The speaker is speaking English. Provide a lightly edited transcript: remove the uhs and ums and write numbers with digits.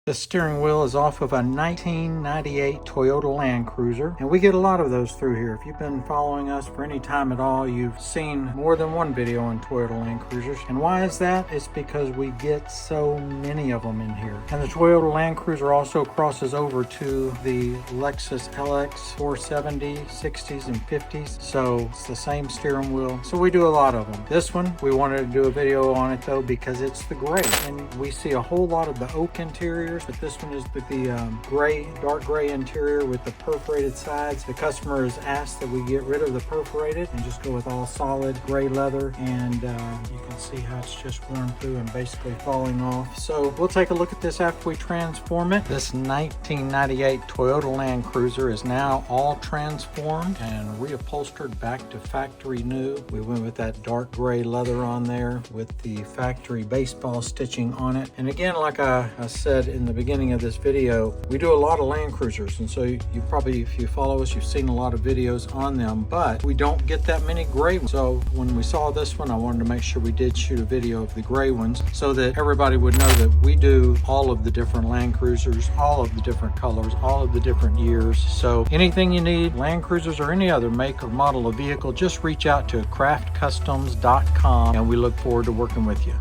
The steering wheel is off of a 1998 Toyota Land Cruiser, and we get a lot of those through here. If you've been following us for any time at all, you've seen more than one video on Toyota Land Cruisers. And why is that? It's because we get so many of them in here. And the Toyota Land Cruiser also crosses over to the Lexus LX 470, 60s, and 50s. So it's the same steering wheel. So we do a lot of them. This one, we wanted to do a video on it though because it's the gray. And we see a whole lot of the oak interior, but this one is the gray, dark gray interior with the perforated sides. The customer has asked that we get rid of the perforated and just go with all solid gray leather, and you can see how it's just worn through and basically falling off. So we'll take a look at this after we transform it. This 1998 Toyota Land Cruiser is now all transformed and reupholstered back to factory new. We went with that dark gray leather on there with the factory baseball stitching on it. And again, like I said in the beginning of this video, we do a lot of Land Cruisers, and so you probably, if you follow us, you've seen a lot of videos on them, but we don't get that many gray ones. So when we saw this one, I wanted to make sure we did shoot a video of the gray ones so that everybody would know that we do all of the different Land Cruisers, all of the different colors, all of the different years. So anything you need, Land Cruisers or any other make or model of vehicle, just reach out to craftcustoms.com, and we look forward to working with you.